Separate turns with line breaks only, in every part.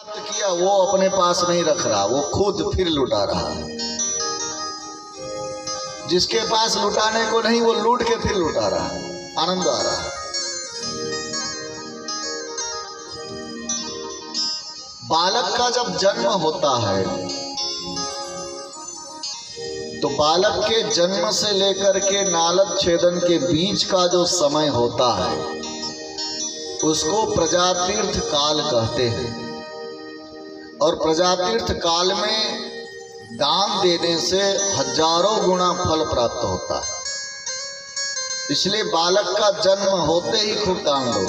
प्राप्त किया वो अपने पास नहीं रख रहा, वो खुद फिर लुटा रहा है। जिसके पास लुटाने को नहीं वो लूट के फिर लुटा रहा है, आनंद आ रहा है। बालक का जब जन्म होता है तो बालक के जन्म से लेकर के नालक छेदन के बीच का जो समय होता है उसको प्रजातीर्थ काल कहते हैं। और प्रजातीर्थ काल में दान देने से हजारों गुना फल प्राप्त होता है। इसलिए बालक का जन्म होते ही खूब दान दो।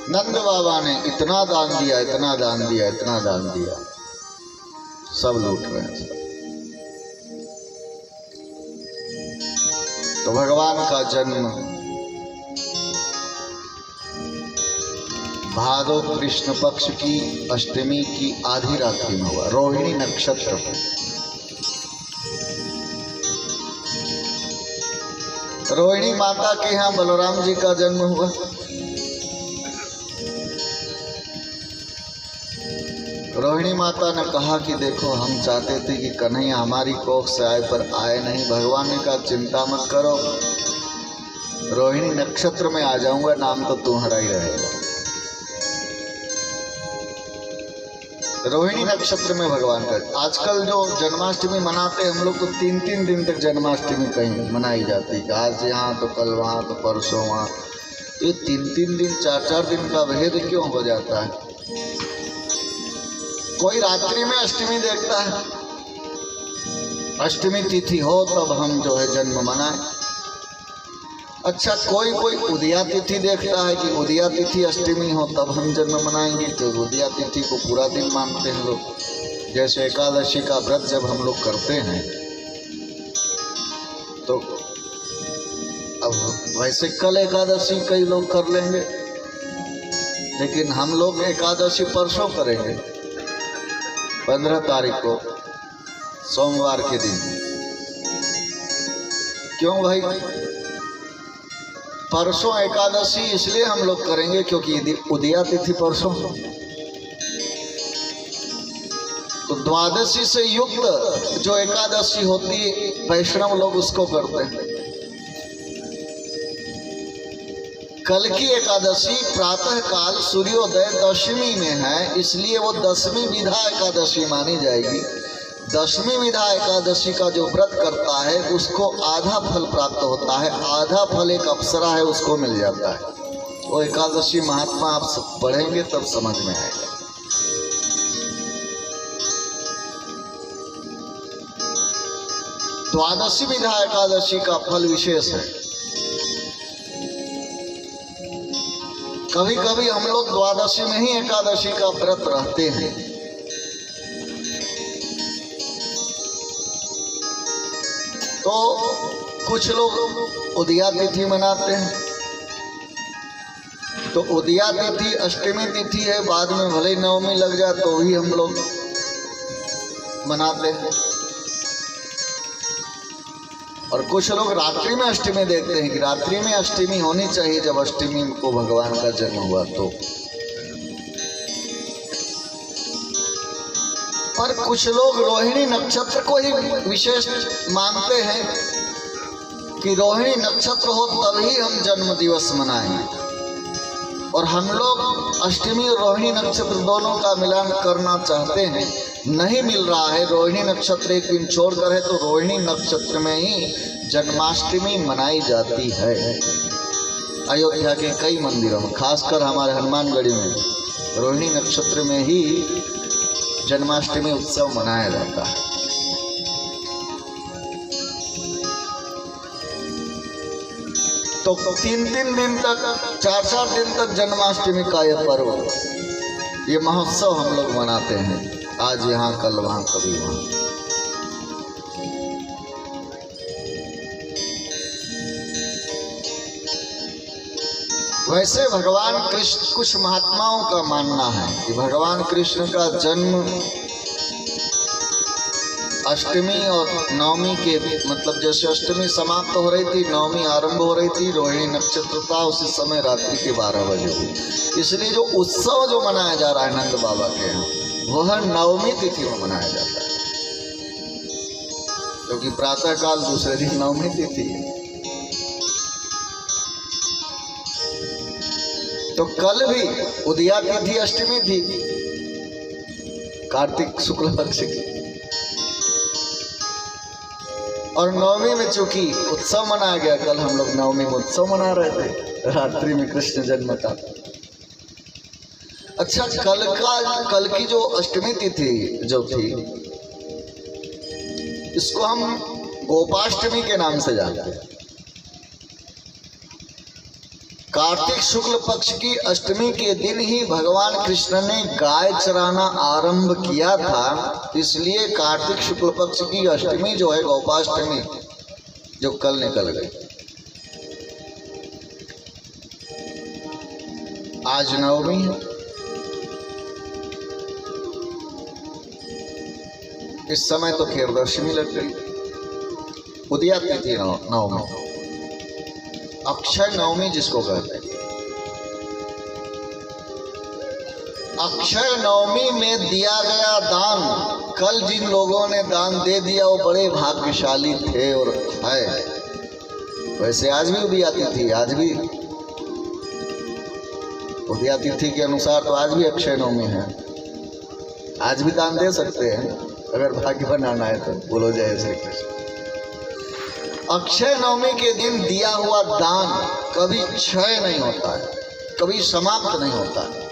नंद बाबा ने इतना दान दिया, इतना दान दिया, इतना दान दिया, सब लूट रहे हैं सब। तो भगवान का जन्म भादो कृष्ण पक्ष की अष्टमी की आधी रात्रि में हुआ, रोहिणी नक्षत्र में। रोहिणी माता के यहाँ बलराम जी का जन्म हुआ। रोहिणी माता ने कहा कि देखो हम चाहते थे कि कन्हैया हमारी कोख से आए पर आए नहीं। भगवान ने कहा चिंता मत करो, रोहिणी नक्षत्र में आ जाऊंगा, नाम तो तुम्हारा ही रहेगा। रोहिणी नक्षत्र में भगवान का आजकल जो जन्माष्टमी मनाते हैं हम लोग, तो 3-3 दिन तक जन्माष्टमी कहीं मनाई जाती है। आज यहाँ तो कल वहाँ तो परसों वहाँ। ये 3-3 दिन 4-4 दिन का भेद क्यों हो जाता है? कोई रात्रि में अष्टमी देखता है, अष्टमी तिथि हो तब हम जो है जन्म मनाएं। अच्छा, कोई कोई उदया तिथि देखता है कि उदया तिथि अष्टमी हो तब हम जन्म मनाएंगे, तो उदया तिथि को पूरा दिन मानते हैं लोग। जैसे एकादशी का व्रत जब हम लोग करते हैं तो अब वैसे कल एकादशी कई लोग कर लेंगे, लेकिन हम लोग एकादशी परसों करेंगे, 15 तारीख को सोमवार के दिन। क्यों भाई? परसों एकादशी इसलिए हम लोग करेंगे क्योंकि उदया तिथि परसों। तो द्वादशी से युक्त जो एकादशी होती है वैष्णव लोग उसको करते हैं। कल की एकादशी प्रातः काल सूर्योदय दशमी में है, इसलिए वो 10वीं विधा एकादशी मानी जाएगी। 10वीं विधा एकादशी का जो व्रत करता है उसको आधा फल प्राप्त होता है, आधा फल एक अप्सरा है उसको मिल जाता है। वो एकादशी महात्मा आप पढ़ेंगे तब समझ में आएगा। द्वादशी विधा एकादशी का फल विशेष है। कभी कभी हम लोग द्वादशी में ही एकादशी का व्रत रहते हैं। तो कुछ लोग उदया तिथि मनाते हैं, तो उदया तिथि अष्टमी तिथि है, बाद में भले ही नवमी लग जाए तो भी हम लोग मनाते हैं। और कुछ लोग रात्रि में अष्टमी देखते हैं कि रात्रि में अष्टमी होनी चाहिए, जब अष्टमी को भगवान का जन्म हुआ तो। पर कुछ लोग रोहिणी नक्षत्र को ही विशेष मानते हैं कि रोहिणी नक्षत्र हो तभी हम जन्म दिवस मनाएंगे। और हम लोग अष्टमी और रोहिणी नक्षत्र दोनों का मिलान करना चाहते हैं, नहीं मिल रहा है। रोहिणी नक्षत्र एक दिन छोड़कर है, तो रोहिणी नक्षत्र में ही जन्माष्टमी मनाई जाती है। अयोध्या के कई मंदिरों में, खासकर हमारे हनुमानगढ़ी में रोहिणी नक्षत्र में ही जन्माष्टमी उत्सव मनाया जाता है। तो 3-3 दिन तक 4-4 दिन तक जन्माष्टमी का यह पर्व, ये महोत्सव हम लोग मनाते हैं। आज यहाँ कल वहाँ कभी वहाँ। वैसे भगवान कृष्ण, कुछ महात्माओं का मानना है कि भगवान कृष्ण का जन्म अष्टमी और नवमी के मतलब जैसे अष्टमी समाप्त हो रही थी, नवमी आरंभ हो रही थी, रोहिणी नक्षत्र था, उसी समय रात्रि के 12 बजे हुई। इसलिए जो उत्सव जो मनाया जा रहा है नंद बाबा के यहाँ, वह नवमी तिथि में मनाया जाता है, क्योंकि प्रातः काल दूसरे दिन नवमी तिथि है। तो कल भी उदया तिथि अष्टमी थी, कार्तिक शुक्ल पक्ष की, और नवमी में चूंकि उत्सव मनाया गया, कल हम लोग नवमी में उत्सव मना रहे थे, रात्रि में कृष्ण जन्म का। अच्छा, कल की जो अष्टमी तिथि जो थी, इसको हम गोपाष्टमी के नाम से जानते हैं। कार्तिक शुक्ल पक्ष की अष्टमी के दिन ही भगवान कृष्ण ने गाय चराना आरंभ किया था, इसलिए कार्तिक शुक्ल पक्ष की अष्टमी जो है गोपाष्टमी, जो कल निकल गई। आज नवमी है, इस समय तो खैर दशमी लग गई, उदया तिथि नवमी, अक्षय नवमी जिसको कहते हैं। अक्षय नवमी में दिया गया दान, कल जिन लोगों ने दान दे दिया वो बड़े भाग्यशाली थे और है। वैसे आज भी उदया तिथि, आज भी उदया तिथि के अनुसार तो आज भी अक्षय नवमी है, आज भी दान दे सकते हैं अगर भाग्य बनाना है तो। बोलो जय श्री कृष्ण। अक्षय नवमी के दिन दिया हुआ दान कभी क्षय नहीं होता है, कभी समाप्त नहीं होता है।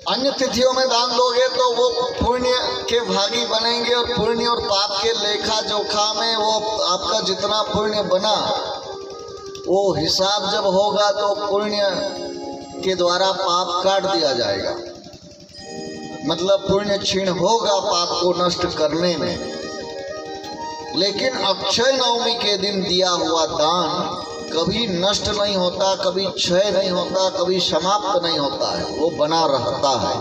अन्य तिथियों में दान दोगे तो वो पुण्य के भागी बनेंगे, और पुण्य और पाप के लेखा जोखा में वो आपका जितना पुण्य बना वो हिसाब जब होगा तो पुण्य के द्वारा पाप काट दिया जाएगा, मतलब पुण्य क्षीण होगा पाप को नष्ट करने में। लेकिन अक्षय नवमी के दिन दिया हुआ दान कभी नष्ट नहीं होता, कभी क्षय नहीं होता, कभी समाप्त नहीं होता है, वो बना रहता है।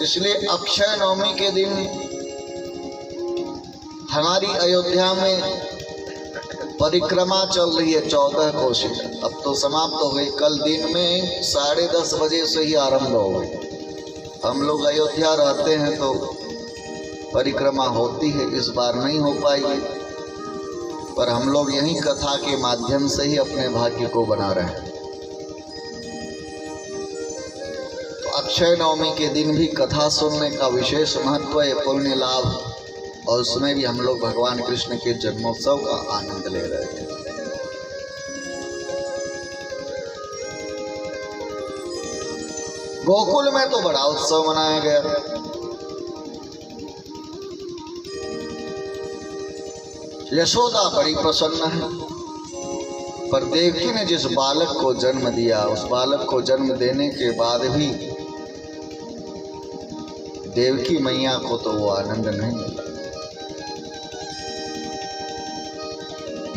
इसलिए अक्षय नवमी के दिन हमारी अयोध्या में परिक्रमा चल रही है 14 कोसी, अब तो समाप्त हो गई, कल दिन में 10:30 बजे से ही आरंभ हो गई। हम लोग अयोध्या रहते हैं तो परिक्रमा होती है, इस बार नहीं हो पाएगी, पर हम लोग यही कथा के माध्यम से ही अपने भाग्य को बना रहे हैं। तो अक्षय नवमी के दिन भी कथा सुनने का विशेष महत्व है, पुण्य लाभ, और उसमें भी हम लोग भगवान कृष्ण के जन्मोत्सव का आनंद ले रहे थे। गोकुल में तो बड़ा उत्सव मनाया गया। यशोदा बड़ी प्रसन्न है, पर देवकी ने जिस बालक को जन्म दिया, उस बालक को जन्म देने के बाद भी देवकी मैया को तो वो आनंद नहीं मिला।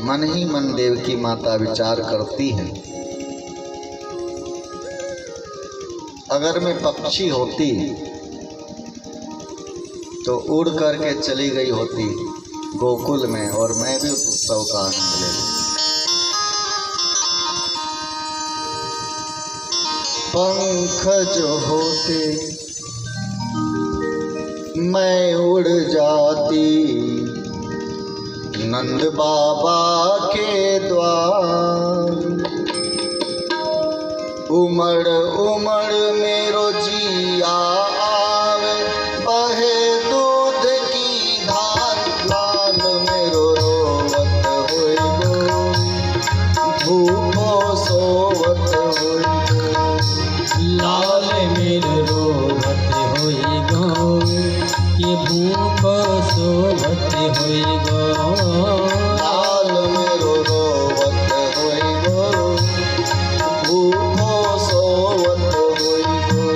मन ही मन देवकी माता विचार करती है, अगर मैं पक्षी होती तो उड़ करके चली गई होती गोकुल में, और मैं भी उस उत्सव का आनंद ले लूं। पंख जो होते मैं उड़ जाती नंद बाबा के द्वार, उमड़ उमड़ मेरो जिया आवे, बहे दूध की धार, लाल मेरो रोवत होई गो, भूखो सोवत होई गो,
लाल मेरो रोवत होई गो, ये भूखो सोवत होई गो,
लाल मेरो रोवत होई गो, भूखो सोवत होई गो,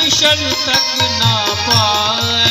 दर्शन तक ना पाए।